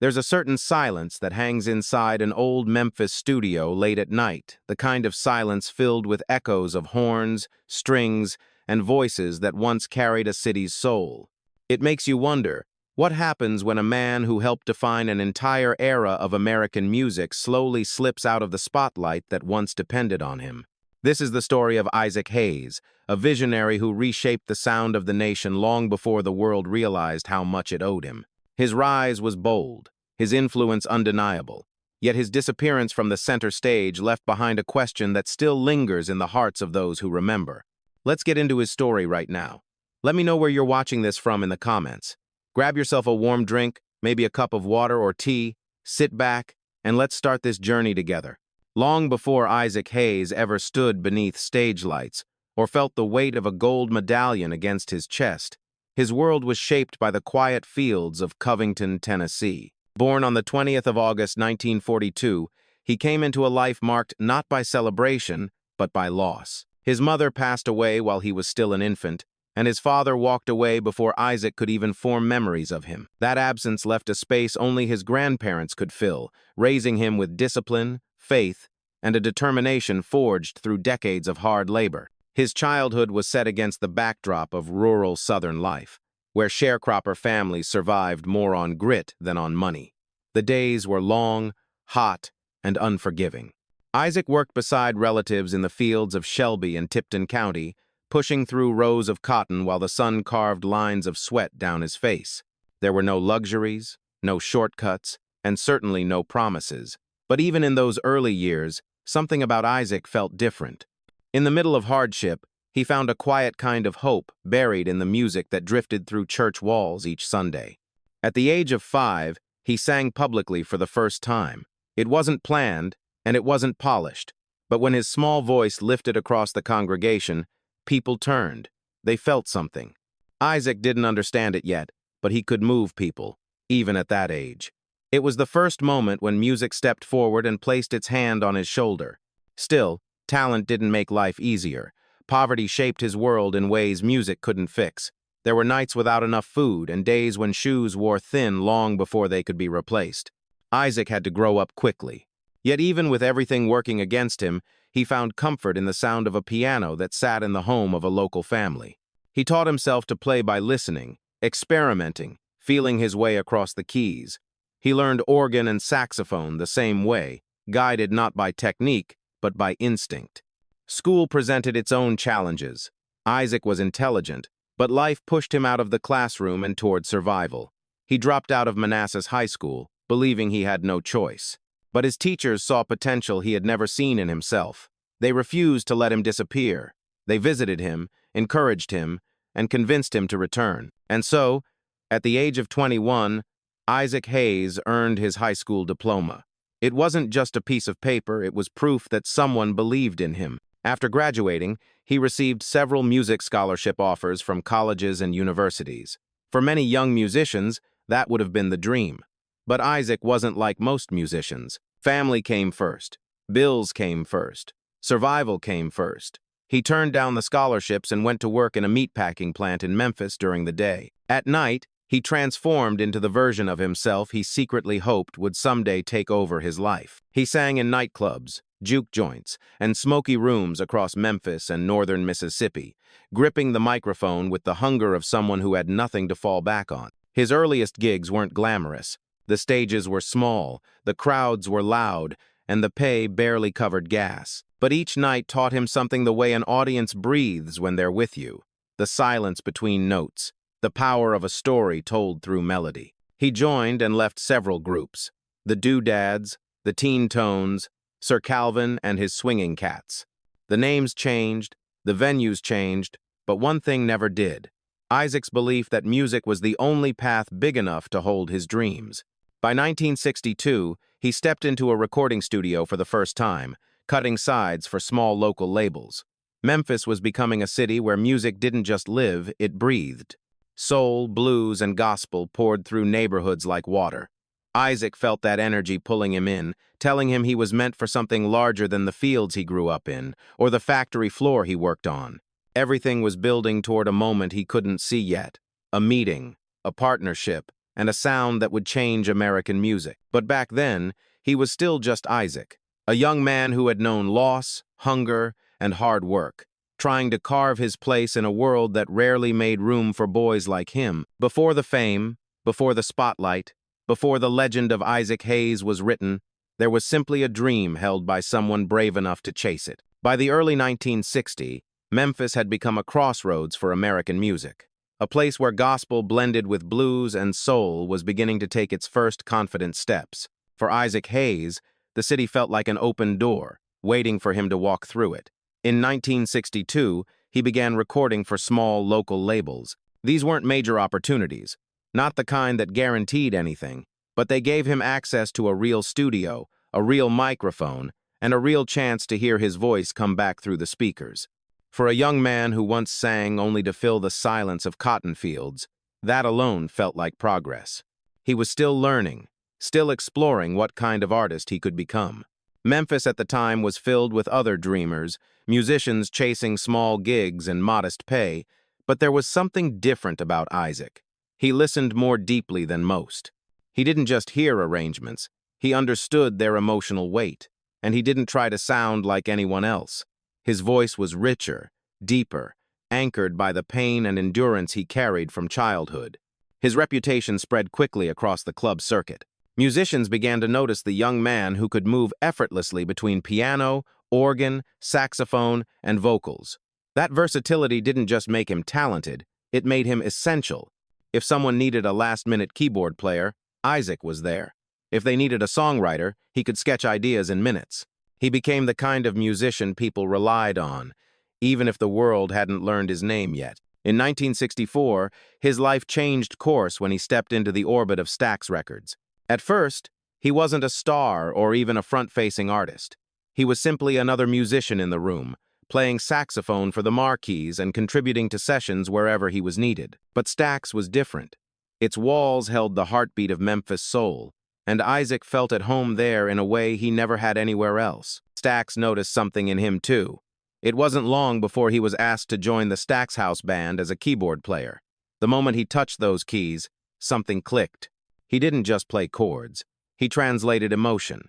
There's a certain silence that hangs inside an old Memphis studio late at night, the kind of silence filled with echoes of horns, strings, and voices that once carried a city's soul. It makes you wonder, what happens when a man who helped define an entire era of American music slowly slips out of the spotlight that once depended on him? This is the story of Isaac Hayes, a visionary who reshaped the sound of the nation long before the world realized how much it owed him. His rise was bold, his influence undeniable, yet his disappearance from the center stage left behind a question that still lingers in the hearts of those who remember. Let's get into his story right now. Let me know where you're watching this from in the comments. Grab yourself a warm drink, maybe a cup of water or tea, sit back, and let's start this journey together. Long before Isaac Hayes ever stood beneath stage lights or felt the weight of a gold medallion against his chest, his world was shaped by the quiet fields of Covington, Tennessee. Born on the 20th of August, 1942, he came into a life marked not by celebration, but by loss. His mother passed away while he was still an infant, and his father walked away before Isaac could even form memories of him. That absence left a space only his grandparents could fill, raising him with discipline, faith, and a determination forged through decades of hard labor. His childhood was set against the backdrop of rural Southern life, where sharecropper families survived more on grit than on money. The days were long, hot, and unforgiving. Isaac worked beside relatives in the fields of Shelby and Tipton County, pushing through rows of cotton while the sun carved lines of sweat down his face. There were no luxuries, no shortcuts, and certainly no promises. But even in those early years, something about Isaac felt different. In the middle of hardship, he found a quiet kind of hope buried in the music that drifted through church walls each Sunday. At the age of 5, he sang publicly for the first time. It wasn't planned, and it wasn't polished, but when his small voice lifted across the congregation, people turned. They felt something. Isaac didn't understand it yet, but he could move people, even at that age. It was the first moment when music stepped forward and placed its hand on his shoulder. Still, talent didn't make life easier. Poverty shaped his world in ways music couldn't fix. There were nights without enough food and days when shoes wore thin long before they could be replaced. Isaac had to grow up quickly. Yet even with everything working against him, he found comfort in the sound of a piano that sat in the home of a local family. He taught himself to play by listening, experimenting, feeling his way across the keys. He learned organ and saxophone the same way, guided not by technique, but by instinct. School presented its own challenges. Isaac was intelligent, but life pushed him out of the classroom and toward survival. He dropped out of Manassas High School, believing he had no choice. But his teachers saw potential he had never seen in himself. They refused to let him disappear. They visited him, encouraged him, and convinced him to return. And so, at the age of 21, Isaac Hayes earned his high school diploma. It wasn't just a piece of paper, it was proof that someone believed in him. After graduating, he received several music scholarship offers from colleges and universities. For many young musicians, that would have been the dream. But Isaac wasn't like most musicians. Family came first. Bills came first. Survival came first. He turned down the scholarships and went to work in a meatpacking plant in Memphis during the day. At night, he transformed into the version of himself he secretly hoped would someday take over his life. He sang in nightclubs, juke joints, and smoky rooms across Memphis and northern Mississippi, gripping the microphone with the hunger of someone who had nothing to fall back on. His earliest gigs weren't glamorous. The stages were small, the crowds were loud, and the pay barely covered gas. But each night taught him something the way an audience breathes when they're with you. The silence between notes, the power of a story told through melody. He joined and left several groups. The Doodads, the Teen Tones, Sir Calvin and his Swinging Cats. The names changed, the venues changed, but one thing never did. Isaac's belief that music was the only path big enough to hold his dreams. By 1962, he stepped into a recording studio for the first time, cutting sides for small local labels. Memphis was becoming a city where music didn't just live, it breathed. Soul, blues, and gospel poured through neighborhoods like water. Isaac felt that energy pulling him in, telling him he was meant for something larger than the fields he grew up in, or the factory floor he worked on. Everything was building toward a moment he couldn't see yet. A meeting, a partnership, and a sound that would change American music. But back then, he was still just Isaac, a young man who had known loss, hunger, and hard work, trying to carve his place in a world that rarely made room for boys like him. Before the fame, before the spotlight, before the legend of Isaac Hayes was written, there was simply a dream held by someone brave enough to chase it. By the early 1960s, Memphis had become a crossroads for American music. A place where gospel blended with blues and soul was beginning to take its first confident steps. For Isaac Hayes, the city felt like an open door, waiting for him to walk through it. In 1962, he began recording for small local labels. These weren't major opportunities, not the kind that guaranteed anything, but they gave him access to a real studio, a real microphone, and a real chance to hear his voice come back through the speakers. For a young man who once sang only to fill the silence of cotton fields, that alone felt like progress. He was still learning, still exploring what kind of artist he could become. Memphis at the time was filled with other dreamers, musicians chasing small gigs and modest pay, but there was something different about Isaac. He listened more deeply than most. He didn't just hear arrangements, he understood their emotional weight, and he didn't try to sound like anyone else. His voice was richer, deeper, anchored by the pain and endurance he carried from childhood. His reputation spread quickly across the club circuit. Musicians began to notice the young man who could move effortlessly between piano, organ, saxophone, and vocals. That versatility didn't just make him talented, it made him essential. If someone needed a last-minute keyboard player, Isaac was there. If they needed a songwriter, he could sketch ideas in minutes. He became the kind of musician people relied on, even if the world hadn't learned his name yet. In 1964, his life changed course when he stepped into the orbit of Stax Records. At first, he wasn't a star or even a front-facing artist. He was simply another musician in the room, playing saxophone for the marquees and contributing to sessions wherever he was needed. But Stax was different. Its walls held the heartbeat of Memphis soul, and Isaac felt at home there in a way he never had anywhere else. Stax noticed something in him too. It wasn't long before he was asked to join the Stax House Band as a keyboard player. The moment he touched those keys, something clicked. He didn't just play chords. He translated emotion.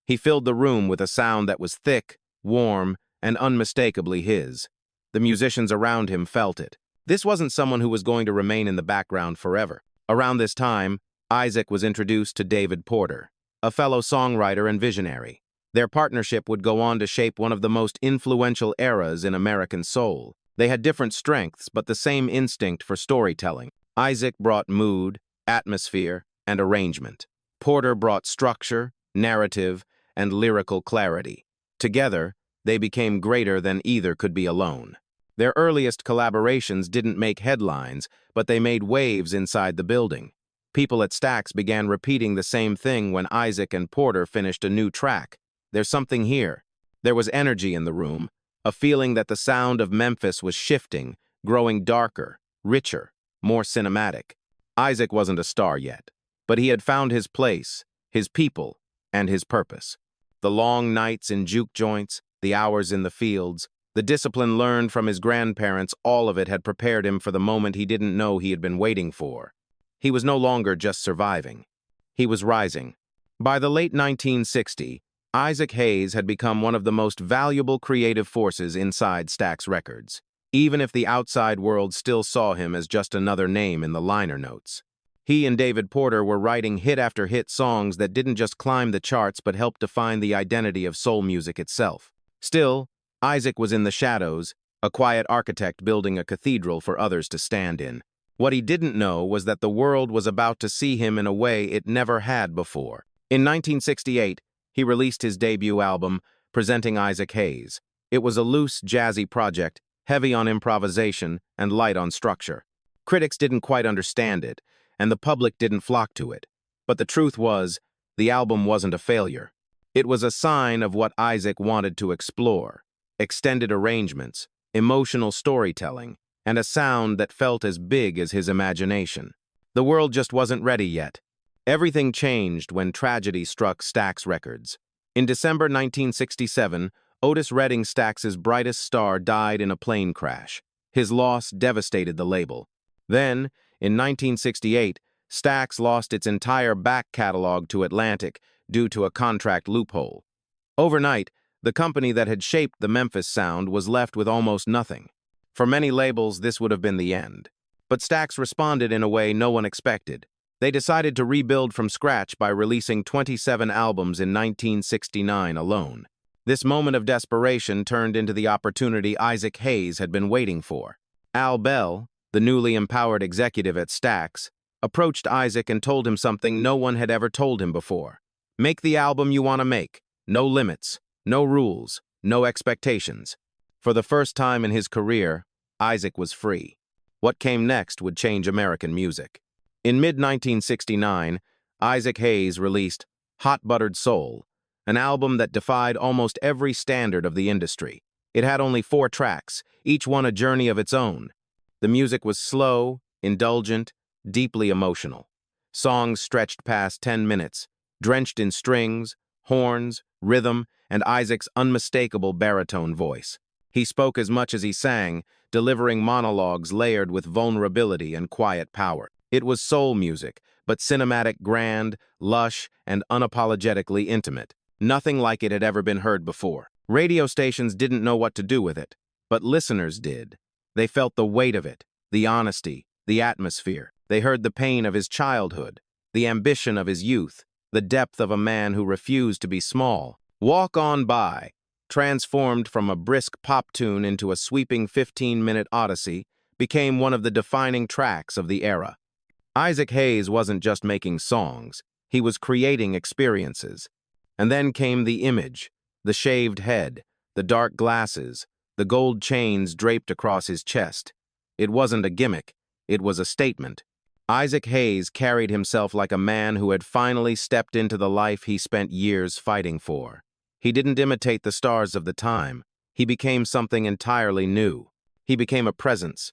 He filled the room with a sound that was thick, warm, and unmistakably his. The musicians around him felt it. This wasn't someone who was going to remain in the background forever. Around this time, Isaac was introduced to David Porter, a fellow songwriter and visionary. Their partnership would go on to shape one of the most influential eras in American soul. They had different strengths, but the same instinct for storytelling. Isaac brought mood, atmosphere, and arrangement. Porter brought structure, narrative, and lyrical clarity. Together, they became greater than either could be alone. Their earliest collaborations didn't make headlines, but they made waves inside the building. People at Stax began repeating the same thing when Isaac and Porter finished a new track. There's something here. There was energy in the room, a feeling that the sound of Memphis was shifting, growing darker, richer, more cinematic. Isaac wasn't a star yet, but he had found his place, his people, and his purpose. The long nights in juke joints, the hours in the fields, the discipline learned from his grandparents, all of it had prepared him for the moment he didn't know he had been waiting for. He was no longer just surviving. He was rising. By the late 1960s, Isaac Hayes had become one of the most valuable creative forces inside Stax Records, even if the outside world still saw him as just another name in the liner notes. He and David Porter were writing hit after hit songs that didn't just climb the charts but helped define the identity of soul music itself. Still, Isaac was in the shadows, a quiet architect building a cathedral for others to stand in. What he didn't know was that the world was about to see him in a way it never had before. In 1968, he released his debut album, Presenting Isaac Hayes. It was a loose, jazzy project, heavy on improvisation and light on structure. Critics didn't quite understand it, and the public didn't flock to it. But the truth was, the album wasn't a failure. It was a sign of what Isaac wanted to explore: extended arrangements, emotional storytelling, and a sound that felt as big as his imagination. The world just wasn't ready yet. Everything changed when tragedy struck Stax Records. In December 1967, Otis Redding, Stax's brightest star, died in a plane crash. His loss devastated the label. Then, in 1968, Stax lost its entire back catalog to Atlantic due to a contract loophole. Overnight, the company that had shaped the Memphis sound was left with almost nothing. For many labels, this would have been the end. But Stax responded in a way no one expected. They decided to rebuild from scratch by releasing 27 albums in 1969 alone. This moment of desperation turned into the opportunity Isaac Hayes had been waiting for. Al Bell, the newly empowered executive at Stax, approached Isaac and told him something no one had ever told him before. Make the album you want to make. No limits, no rules, no expectations. For the first time in his career, Isaac was free. What came next would change American music. In mid-1969, Isaac Hayes released Hot Buttered Soul, an album that defied almost every standard of the industry. It had only 4 tracks, each one a journey of its own. The music was slow, indulgent, deeply emotional. Songs stretched past 10 minutes, drenched in strings, horns, rhythm, and Isaac's unmistakable baritone voice. He spoke as much as he sang, delivering monologues layered with vulnerability and quiet power. It was soul music, but cinematic, grand, lush, and unapologetically intimate. Nothing like it had ever been heard before. Radio stations didn't know what to do with it, but listeners did. They felt the weight of it, the honesty, the atmosphere. They heard the pain of his childhood, the ambition of his youth, the depth of a man who refused to be small. Walk On By, transformed from a brisk pop tune into a sweeping 15-minute odyssey, became one of the defining tracks of the era. Isaac Hayes wasn't just making songs, he was creating experiences. And then came the image, the shaved head, the dark glasses, the gold chains draped across his chest. It wasn't a gimmick, it was a statement. Isaac Hayes carried himself like a man who had finally stepped into the life he spent years fighting for. He didn't imitate the stars of the time. He became something entirely new. He became a presence.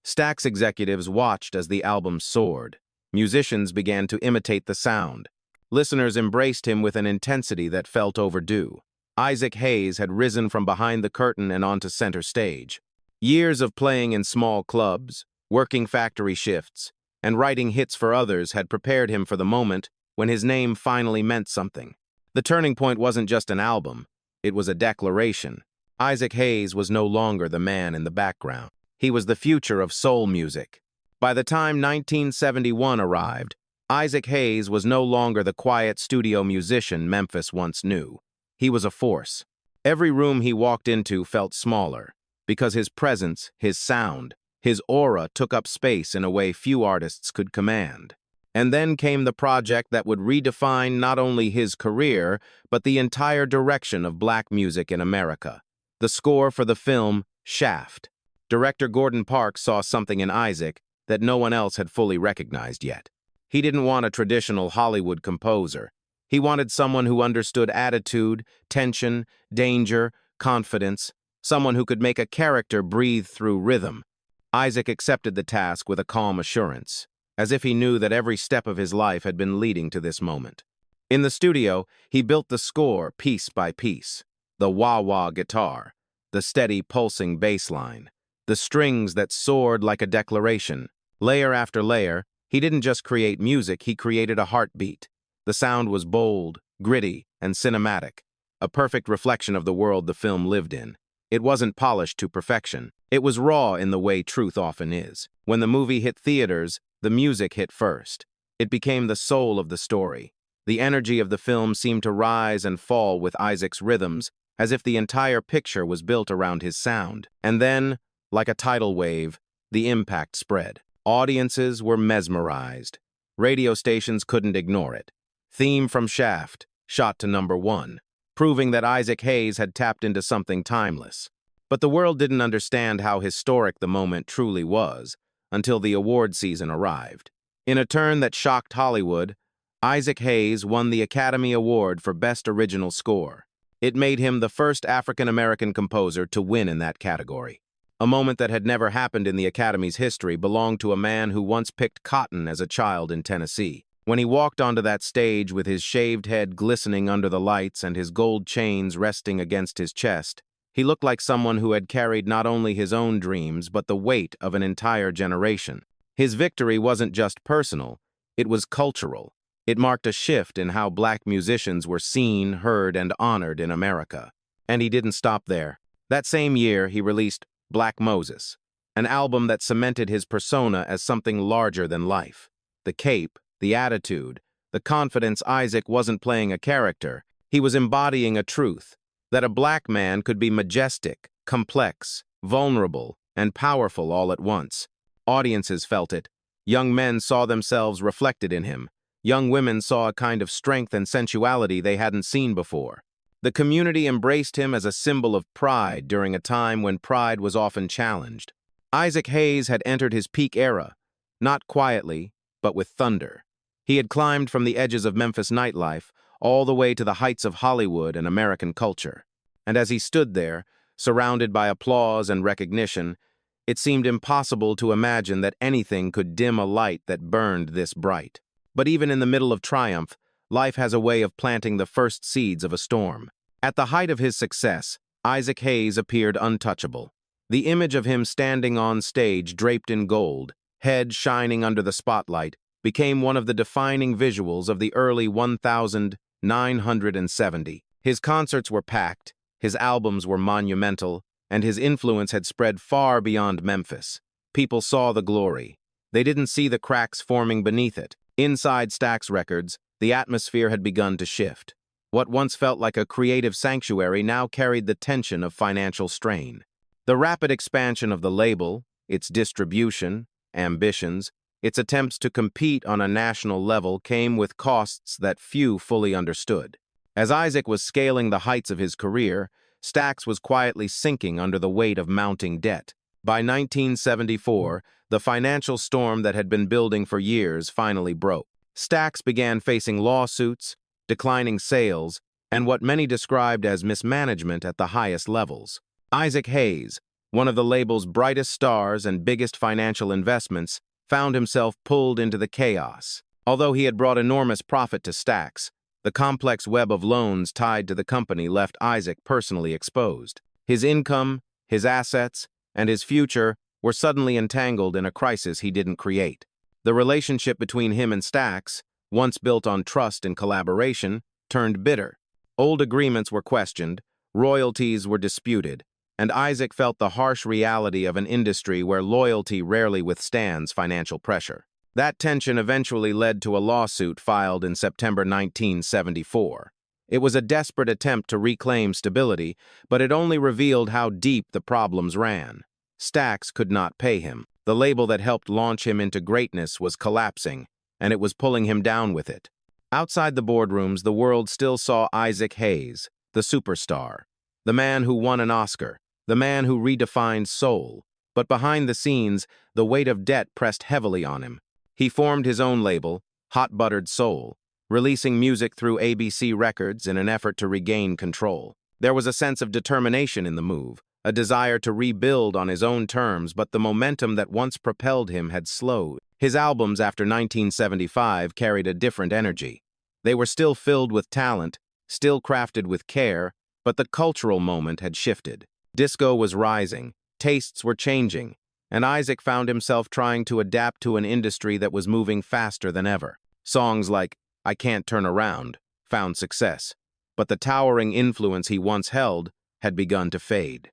Stax executives watched as the album soared. Musicians began to imitate the sound. Listeners embraced him with an intensity that felt overdue. Isaac Hayes had risen from behind the curtain and onto center stage. Years of playing in small clubs, working factory shifts, and writing hits for others had prepared him for the moment when his name finally meant something. The turning point wasn't just an album, it was a declaration. Isaac Hayes was no longer the man in the background. He was the future of soul music. By the time 1971 arrived, Isaac Hayes was no longer the quiet studio musician Memphis once knew. He was a force. Every room he walked into felt smaller, because his presence, his sound, his aura took up space in a way few artists could command. And then came the project that would redefine not only his career, but the entire direction of black music in America. The score for the film Shaft. Director Gordon Parks saw something in Isaac that no one else had fully recognized yet. He didn't want a traditional Hollywood composer. He wanted someone who understood attitude, tension, danger, confidence, someone who could make a character breathe through rhythm. Isaac accepted the task with a calm assurance, as if he knew that every step of his life had been leading to this moment. In the studio, he built the score piece by piece. The wah-wah guitar, the steady pulsing bass line, the strings that soared like a declaration. Layer after layer, he didn't just create music, he created a heartbeat. The sound was bold, gritty, and cinematic, a perfect reflection of the world the film lived in. It wasn't polished to perfection. It was raw in the way truth often is. When the movie hit theaters, the music hit first. It became the soul of the story. The energy of the film seemed to rise and fall with Isaac's rhythms, as if the entire picture was built around his sound. And then, like a tidal wave, the impact spread. Audiences were mesmerized. Radio stations couldn't ignore it. Theme from Shaft, shot to #1, proving that Isaac Hayes had tapped into something timeless. But the world didn't understand how historic the moment truly was until the award season arrived. In a turn that shocked Hollywood, Isaac Hayes won the Academy Award for Best Original Score. It made him the first African-American composer to win in that category. A moment that had never happened in the Academy's history belonged to a man who once picked cotton as a child in Tennessee. When he walked onto that stage with his shaved head glistening under the lights and his gold chains resting against his chest, he looked like someone who had carried not only his own dreams but the weight of an entire generation. His victory wasn't just personal, It was cultural. It marked a shift in how black musicians were seen, heard, and honored in America. And he didn't stop there. That same year, he released Black Moses, an album that cemented his persona as something larger than life. The cape, the attitude, the confidence. Isaac wasn't playing a character. He was embodying a truth, that a black man could be majestic, complex, vulnerable, and powerful all at once. Audiences felt it. Young men saw themselves reflected in him. Young women saw a kind of strength and sensuality they hadn't seen before. The community embraced him as a symbol of pride during a time when pride was often challenged. Isaac Hayes had entered his peak era, not quietly, but with thunder. He had climbed from the edges of Memphis nightlife all the way to the heights of Hollywood and American culture. And as he stood there, surrounded by applause and recognition, it seemed impossible to imagine that anything could dim a light that burned this bright. But even in the middle of triumph, life has a way of planting the first seeds of a storm. At the height of his success, Isaac Hayes appeared untouchable. The image of him standing on stage draped in gold, head shining under the spotlight, became one of the defining visuals of the early 1970s. His concerts were packed, his albums were monumental, and his influence had spread far beyond Memphis. People saw the glory. They didn't see the cracks forming beneath it. Inside Stax Records, the atmosphere had begun to shift. What once felt like a creative sanctuary now carried the tension of financial strain. The rapid expansion of the label, its distribution, ambitions, its attempts to compete on a national level came with costs that few fully understood. As Isaac was scaling the heights of his career, Stax was quietly sinking under the weight of mounting debt. By 1974, the financial storm that had been building for years finally broke. Stax began facing lawsuits, declining sales, and what many described as mismanagement at the highest levels. Isaac Hayes, one of the label's brightest stars and biggest financial investments, found himself pulled into the chaos. Although he had brought enormous profit to Stax, the complex web of loans tied to the company left Isaac personally exposed. His income, his assets, and his future were suddenly entangled in a crisis he didn't create. The relationship between him and Stax, once built on trust and collaboration, turned bitter. Old agreements were questioned, royalties were disputed, and Isaac felt the harsh reality of an industry where loyalty rarely withstands financial pressure. That tension eventually led to a lawsuit filed in September 1974. It was a desperate attempt to reclaim stability, but it only revealed how deep the problems ran. Stax could not pay him. The label that helped launch him into greatness was collapsing, and it was pulling him down with it. Outside the boardrooms, the world still saw Isaac Hayes, the superstar, the man who won an Oscar, the man who redefined soul. But behind the scenes, the weight of debt pressed heavily on him. He formed his own label, Hot Buttered Soul, releasing music through ABC Records in an effort to regain control. There was a sense of determination in the move, a desire to rebuild on his own terms, but the momentum that once propelled him had slowed. His albums after 1975 carried a different energy. They were still filled with talent, still crafted with care, but the cultural moment had shifted. Disco was rising, tastes were changing, and Isaac found himself trying to adapt to an industry that was moving faster than ever. Songs like I Can't Turn Around found success, but the towering influence he once held had begun to fade.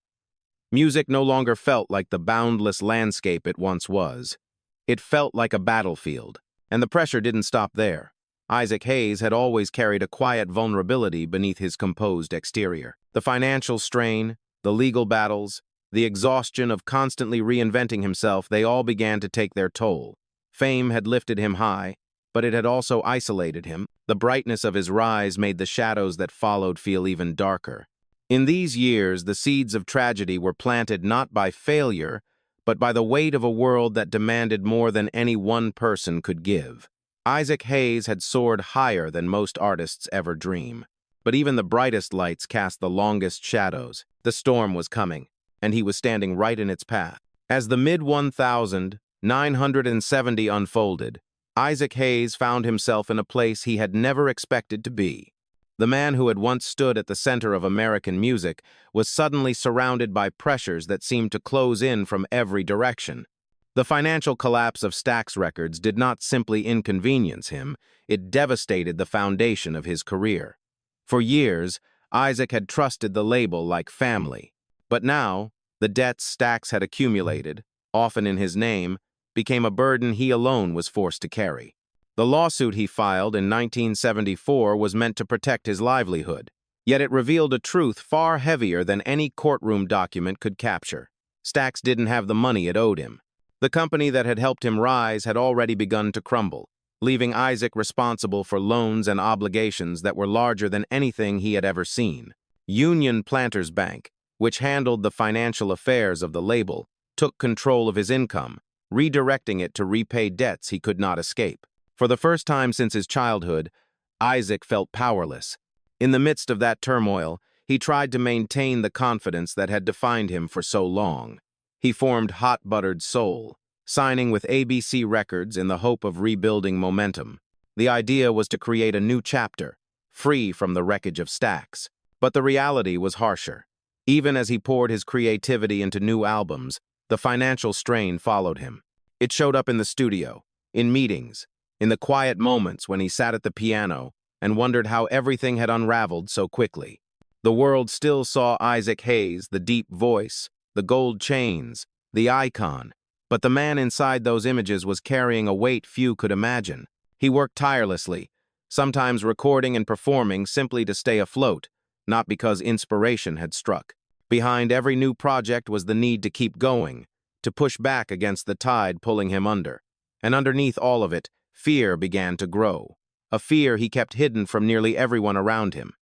Music no longer felt like the boundless landscape it once was. It felt like a battlefield, and the pressure didn't stop there. Isaac Hayes had always carried a quiet vulnerability beneath his composed exterior. The financial strain, the legal battles, the exhaustion of constantly reinventing himself, they all began to take their toll. Fame had lifted him high, but it had also isolated him. The brightness of his rise made the shadows that followed feel even darker. In these years, the seeds of tragedy were planted not by failure, but by the weight of a world that demanded more than any one person could give. Isaac Hayes had soared higher than most artists ever dream. But even the brightest lights cast the longest shadows. The storm was coming, and he was standing right in its path. As the mid-1970s unfolded, Isaac Hayes found himself in a place he had never expected to be. The man who had once stood at the center of American music was suddenly surrounded by pressures that seemed to close in from every direction. The financial collapse of Stax Records did not simply inconvenience him, it devastated the foundation of his career. For years, Isaac had trusted the label like family. But now, the debts Stax had accumulated, often in his name, became a burden he alone was forced to carry. The lawsuit he filed in 1974 was meant to protect his livelihood, yet it revealed a truth far heavier than any courtroom document could capture. Stax didn't have the money it owed him. The company that had helped him rise had already begun to crumble, leaving Isaac responsible for loans and obligations that were larger than anything he had ever seen. Union Planters Bank, which handled the financial affairs of the label, took control of his income, redirecting it to repay debts he could not escape. For the first time since his childhood, Isaac felt powerless. In the midst of that turmoil, he tried to maintain the confidence that had defined him for so long. He formed Hot Buttered Soul, signing with ABC Records in the hope of rebuilding momentum. The idea was to create a new chapter, free from the wreckage of Stax. But the reality was harsher. Even as he poured his creativity into new albums, the financial strain followed him. It showed up in the studio, in meetings, in the quiet moments when he sat at the piano and wondered how everything had unraveled so quickly. The world still saw Isaac Hayes, the deep voice, the gold chains, the icon, but the man inside those images was carrying a weight few could imagine. He worked tirelessly, sometimes recording and performing simply to stay afloat, not because inspiration had struck. Behind every new project was the need to keep going, to push back against the tide pulling him under. And underneath all of it, fear began to grow, a fear he kept hidden from nearly everyone around him.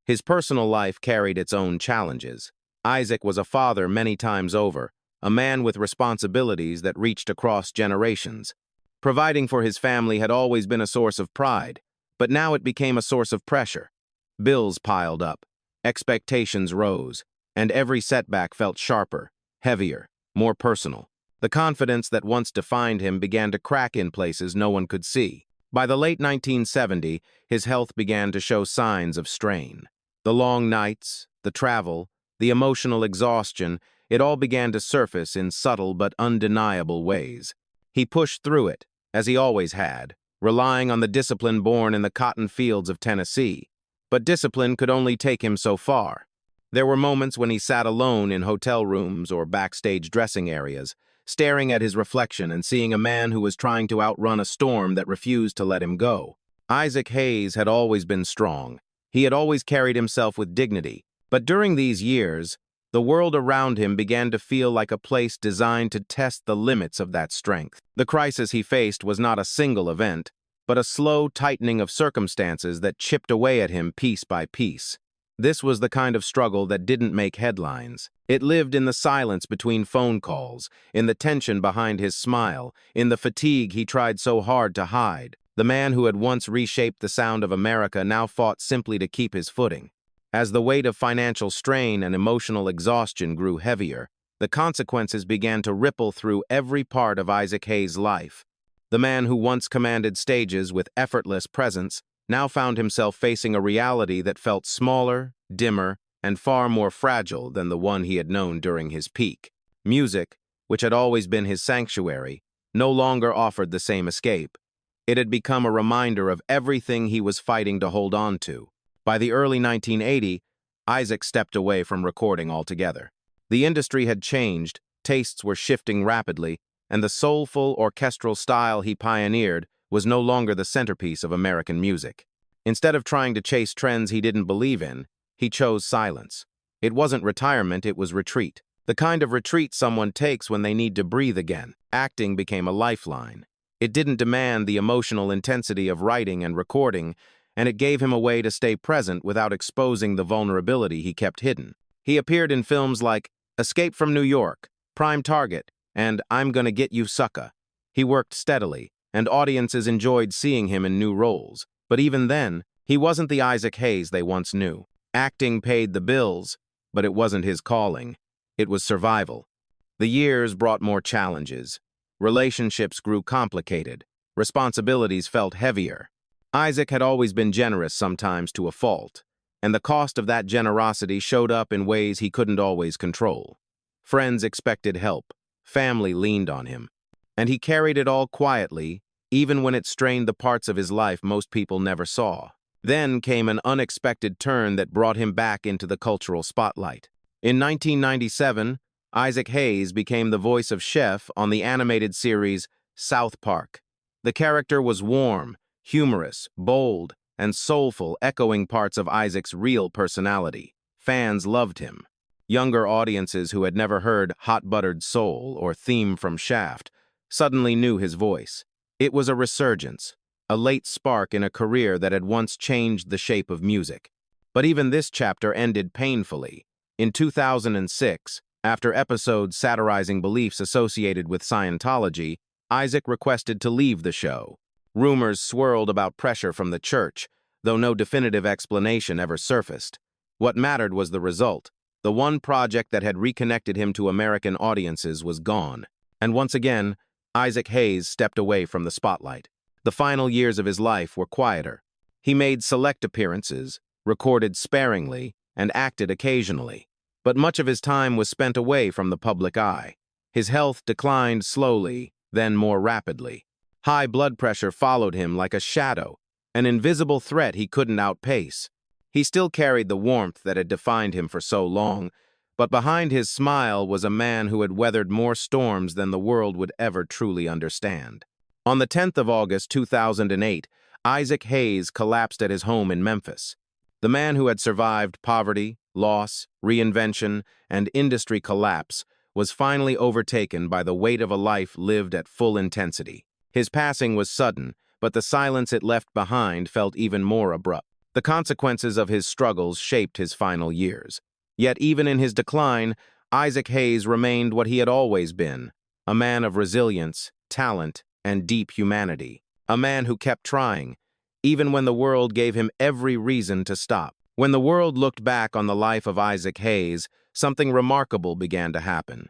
His personal life carried its own challenges. Isaac was a father many times over, a man with responsibilities that reached across generations. Providing for his family had always been a source of pride, but now it became a source of pressure. Bills piled up, expectations rose, and every setback felt sharper, heavier, more personal. The confidence that once defined him began to crack in places no one could see. By the late 1970s, his health began to show signs of strain. The long nights, the travel, the emotional exhaustion, it all began to surface in subtle but undeniable ways. He pushed through it, as he always had, relying on the discipline born in the cotton fields of Tennessee. But discipline could only take him so far. There were moments when he sat alone in hotel rooms or backstage dressing areas, staring at his reflection and seeing a man who was trying to outrun a storm that refused to let him go. Isaac Hayes had always been strong. He had always carried himself with dignity. But during these years, the world around him began to feel like a place designed to test the limits of that strength. The crisis he faced was not a single event, but a slow tightening of circumstances that chipped away at him piece by piece. This was the kind of struggle that didn't make headlines. It lived in the silence between phone calls, in the tension behind his smile, in the fatigue he tried so hard to hide. The man who had once reshaped the sound of America now fought simply to keep his footing. As the weight of financial strain and emotional exhaustion grew heavier, the consequences began to ripple through every part of Isaac Hayes' life. The man who once commanded stages with effortless presence now found himself facing a reality that felt smaller, dimmer, and far more fragile than the one he had known during his peak. Music, which had always been his sanctuary, no longer offered the same escape. It had become a reminder of everything he was fighting to hold on to. By the early 1980s, Isaac stepped away from recording altogether. The industry had changed, tastes were shifting rapidly, and the soulful orchestral style he pioneered was no longer the centerpiece of American music. Instead of trying to chase trends he didn't believe in, he chose silence. It wasn't retirement, it was retreat. The kind of retreat someone takes when they need to breathe again. Acting became a lifeline. It didn't demand the emotional intensity of writing and recording, and it gave him a way to stay present without exposing the vulnerability he kept hidden. He appeared in films like Escape from New York, Prime Target, and I'm Gonna Get You Sucka. He worked steadily, and audiences enjoyed seeing him in new roles. But even then, he wasn't the Isaac Hayes they once knew. Acting paid the bills, but it wasn't his calling. It was survival. The years brought more challenges. Relationships grew complicated. Responsibilities felt heavier. Isaac had always been generous sometimes to a fault, and the cost of that generosity showed up in ways he couldn't always control. Friends expected help. Family leaned on him. And he carried it all quietly, even when it strained the parts of his life most people never saw. Then came an unexpected turn that brought him back into the cultural spotlight. In 1997, Isaac Hayes became the voice of Chef on the animated series South Park. The character was warm, humorous, bold, and soulful, echoing parts of Isaac's real personality. Fans loved him. Younger audiences who had never heard Hot Buttered Soul or Theme from Shaft suddenly knew his voice. It was a resurgence, a late spark in a career that had once changed the shape of music. But even this chapter ended painfully. In 2006, after episodes satirizing beliefs associated with Scientology, Isaac requested to leave the show. Rumors swirled about pressure from the church, though no definitive explanation ever surfaced. What mattered was the result. The one project that had reconnected him to American audiences was gone. And once again, Isaac Hayes stepped away from the spotlight. The final years of his life were quieter. He made select appearances, recorded sparingly, and acted occasionally. But much of his time was spent away from the public eye. His health declined slowly, then more rapidly. High blood pressure followed him like a shadow, an invisible threat he couldn't outpace. He still carried the warmth that had defined him for so long, but behind his smile was a man who had weathered more storms than the world would ever truly understand. On the 10th of August 2008, Isaac Hayes collapsed at his home in Memphis. The man who had survived poverty, loss, reinvention, and industry collapse was finally overtaken by the weight of a life lived at full intensity. His passing was sudden, but the silence it left behind felt even more abrupt. The consequences of his struggles shaped his final years. Yet even in his decline, Isaac Hayes remained what he had always been, a man of resilience, talent, and deep humanity. A man who kept trying, even when the world gave him every reason to stop. When the world looked back on the life of Isaac Hayes, something remarkable began to happen.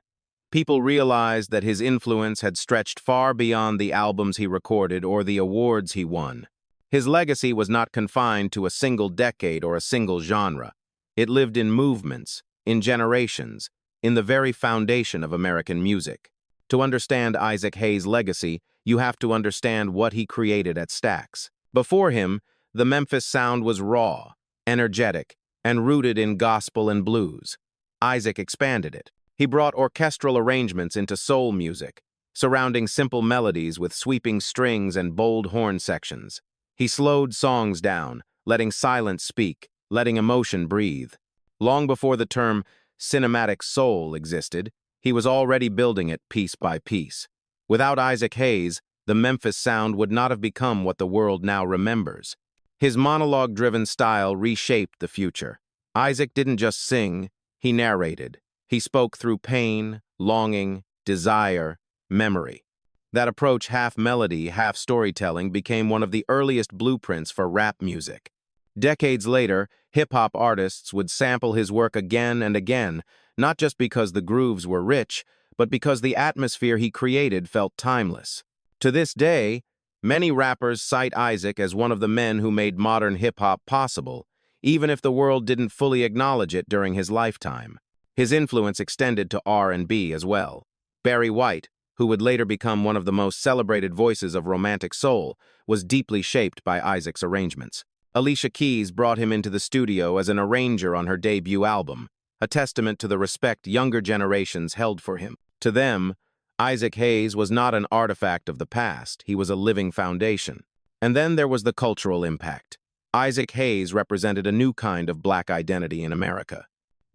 People realized that his influence had stretched far beyond the albums he recorded or the awards he won. His legacy was not confined to a single decade or a single genre. It lived in movements, in generations, in the very foundation of American music. To understand Isaac Hayes' legacy, you have to understand what he created at Stax. Before him, the Memphis sound was raw, energetic, and rooted in gospel and blues. Isaac expanded it. He brought orchestral arrangements into soul music, surrounding simple melodies with sweeping strings and bold horn sections. He slowed songs down, letting silence speak, letting emotion breathe. Long before the term cinematic soul existed, he was already building it piece by piece. Without Isaac Hayes, the Memphis sound would not have become what the world now remembers. His monologue-driven style reshaped the future. Isaac didn't just sing, he narrated. He spoke through pain, longing, desire, memory. That approach, half melody, half storytelling, became one of the earliest blueprints for rap music. Decades later, hip-hop artists would sample his work again and again, not just because the grooves were rich, but because the atmosphere he created felt timeless. To this day, many rappers cite Isaac as one of the men who made modern hip-hop possible, even if the world didn't fully acknowledge it during his lifetime. His influence extended to R&B as well. Barry White, who would later become one of the most celebrated voices of romantic soul, was deeply shaped by Isaac's arrangements. Alicia Keys brought him into the studio as an arranger on her debut album, a testament to the respect younger generations held for him. To them, Isaac Hayes was not an artifact of the past, he was a living foundation. And then there was the cultural impact. Isaac Hayes represented a new kind of black identity in America.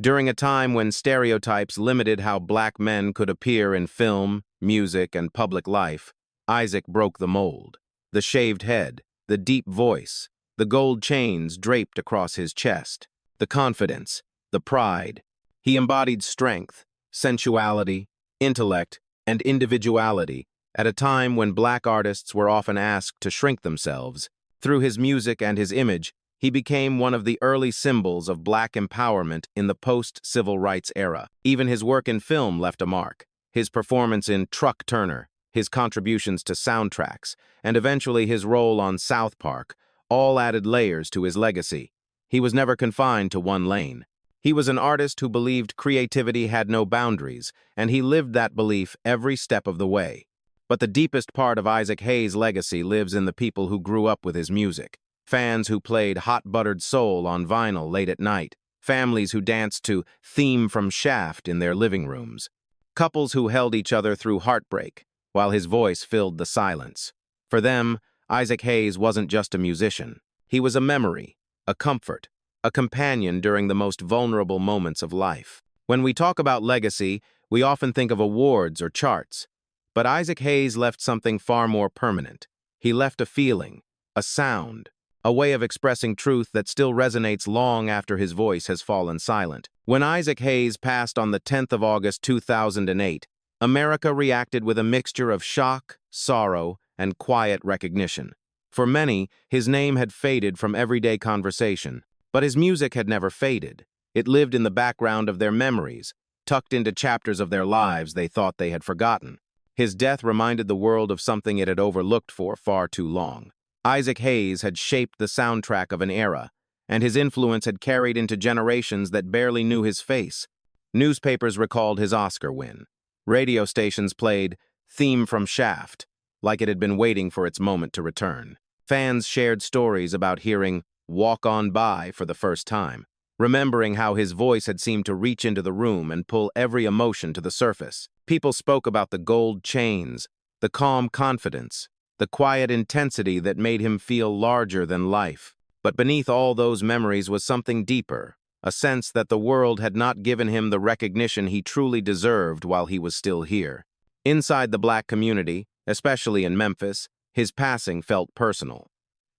During a time when stereotypes limited how black men could appear in film, music, and public life, Isaac broke the mold. The shaved head, the deep voice, the gold chains draped across his chest, the confidence, the pride. He embodied strength, sensuality, intellect, and individuality at a time when black artists were often asked to shrink themselves. Through his music and his image, he became one of the early symbols of black empowerment in the post-civil rights era. Even his work in film left a mark. His performance in Truck Turner, his contributions to soundtracks, and eventually his role on South Park all added layers to his legacy. He was never confined to one lane. He was an artist who believed creativity had no boundaries, and he lived that belief every step of the way. But the deepest part of Isaac Hayes' legacy lives in the people who grew up with his music. Fans who played Hot Buttered Soul on vinyl late at night. Families who danced to Theme from Shaft in their living rooms. Couples who held each other through heartbreak, while his voice filled the silence. For them, Isaac Hayes wasn't just a musician. He was a memory, a comfort, a companion during the most vulnerable moments of life. When we talk about legacy, we often think of awards or charts. But Isaac Hayes left something far more permanent. He left a feeling, a sound, a way of expressing truth that still resonates long after his voice has fallen silent. When Isaac Hayes passed on the 10th of August 2008, America reacted with a mixture of shock, sorrow, and quiet recognition. For many, his name had faded from everyday conversation, but his music had never faded. It lived in the background of their memories, tucked into chapters of their lives they thought they had forgotten. His death reminded the world of something it had overlooked for far too long. Isaac Hayes had shaped the soundtrack of an era, and his influence had carried into generations that barely knew his face. Newspapers recalled his Oscar win. Radio stations played Theme from Shaft, like it had been waiting for its moment to return. Fans shared stories about hearing Walk On By for the first time, remembering how his voice had seemed to reach into the room and pull every emotion to the surface. People spoke about the gold chains, the calm confidence, the quiet intensity that made him feel larger than life. But beneath all those memories was something deeper, a sense that the world had not given him the recognition he truly deserved while he was still here. Inside the Black community, especially in Memphis, his passing felt personal.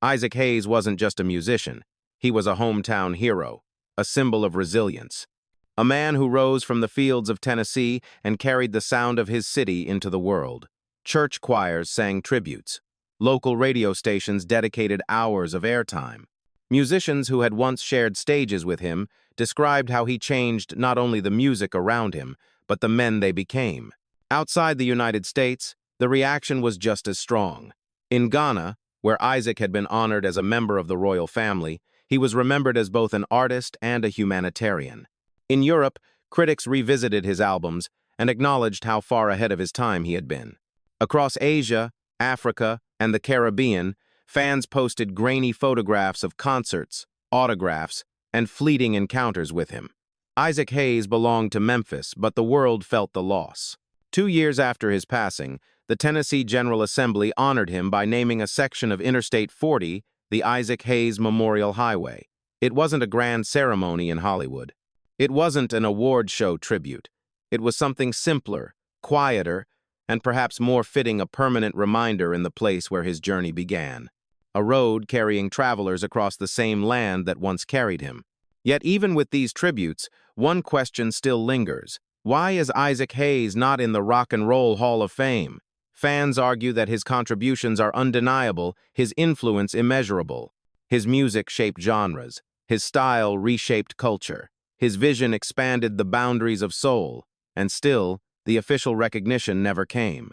Isaac Hayes wasn't just a musician. He was a hometown hero, a symbol of resilience. A man who rose from the fields of Tennessee and carried the sound of his city into the world. Church choirs sang tributes. Local radio stations dedicated hours of airtime. Musicians who had once shared stages with him described how he changed not only the music around him, but the men they became. Outside the United States, the reaction was just as strong. In Ghana, where Isaac had been honored as a member of the royal family, he was remembered as both an artist and a humanitarian. In Europe, critics revisited his albums and acknowledged how far ahead of his time he had been. Across Asia, Africa, and the Caribbean, fans posted grainy photographs of concerts, autographs, and fleeting encounters with him. Isaac Hayes belonged to Memphis, but the world felt the loss. 2 years after his passing, the Tennessee General Assembly honored him by naming a section of Interstate 40 the Isaac Hayes Memorial Highway. It wasn't a grand ceremony in Hollywood. It wasn't an award show tribute. It was something simpler, quieter, and perhaps more fitting, a permanent reminder in the place where his journey began. A road carrying travelers across the same land that once carried him. Yet even with these tributes, one question still lingers. Why is Isaac Hayes not in the Rock and Roll Hall of Fame? Fans argue that his contributions are undeniable, his influence immeasurable. His music shaped genres. His style reshaped culture. His vision expanded the boundaries of soul. And still, the official recognition never came.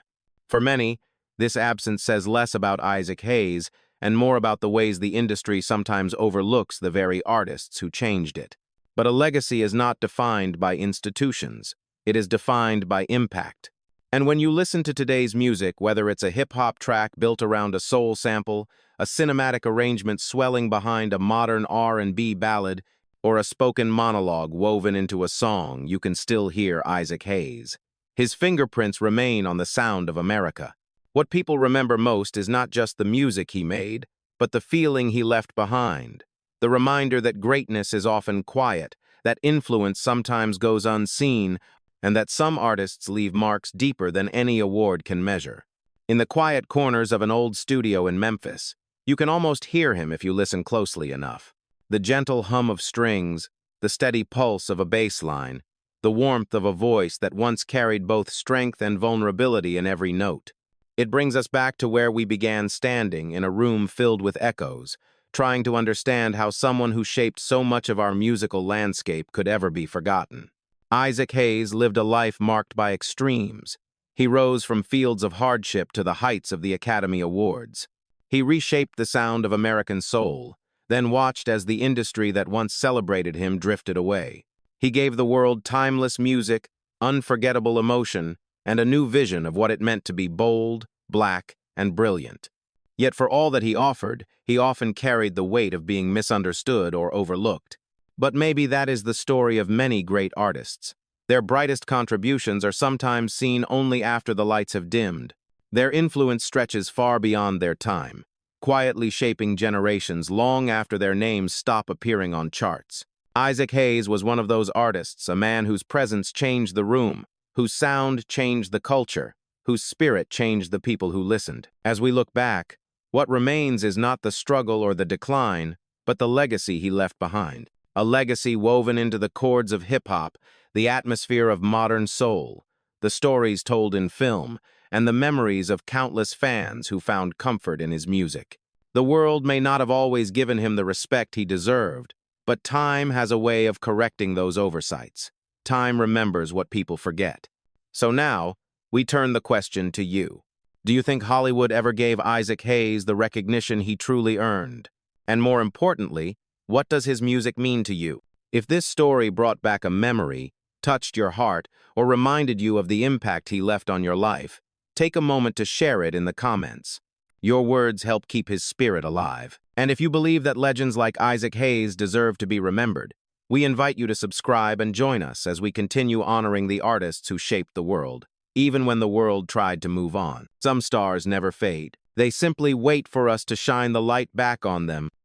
For many, this absence says less about Isaac Hayes and more about the ways the industry sometimes overlooks the very artists who changed it. But a legacy is not defined by institutions. It is defined by impact. And when you listen to today's music, whether it's a hip-hop track built around a soul sample, a cinematic arrangement swelling behind a modern R&B ballad, or a spoken monologue woven into a song, you can still hear Isaac Hayes. His fingerprints remain on the sound of America. What people remember most is not just the music he made, but the feeling he left behind. The reminder that greatness is often quiet, that influence sometimes goes unseen, and that some artists leave marks deeper than any award can measure. In the quiet corners of an old studio in Memphis, you can almost hear him if you listen closely enough. The gentle hum of strings, the steady pulse of a bass line, the warmth of a voice that once carried both strength and vulnerability in every note. It brings us back to where we began, standing in a room filled with echoes, trying to understand how someone who shaped so much of our musical landscape could ever be forgotten. Isaac Hayes lived a life marked by extremes. He rose from fields of hardship to the heights of the Academy Awards. He reshaped the sound of American soul, then watched as the industry that once celebrated him drifted away. He gave the world timeless music, unforgettable emotion, and a new vision of what it meant to be bold, black, and brilliant. Yet for all that he offered, he often carried the weight of being misunderstood or overlooked. But maybe that is the story of many great artists. Their brightest contributions are sometimes seen only after the lights have dimmed. Their influence stretches far beyond their time, quietly shaping generations long after their names stop appearing on charts. Isaac Hayes was one of those artists, a man whose presence changed the room, whose sound changed the culture, whose spirit changed the people who listened. As we look back, what remains is not the struggle or the decline, but the legacy he left behind. A legacy woven into the chords of hip-hop, the atmosphere of modern soul, the stories told in film, and the memories of countless fans who found comfort in his music. The world may not have always given him the respect he deserved, but time has a way of correcting those oversights. Time remembers what people forget. So now, we turn the question to you. Do you think Hollywood ever gave Isaac Hayes the recognition he truly earned? And more importantly, what does his music mean to you? If this story brought back a memory, touched your heart, or reminded you of the impact he left on your life, take a moment to share it in the comments. Your words help keep his spirit alive. And if you believe that legends like Isaac Hayes deserve to be remembered, we invite you to subscribe and join us as we continue honoring the artists who shaped the world. Even when the world tried to move on, some stars never fade. They simply wait for us to shine the light back on them.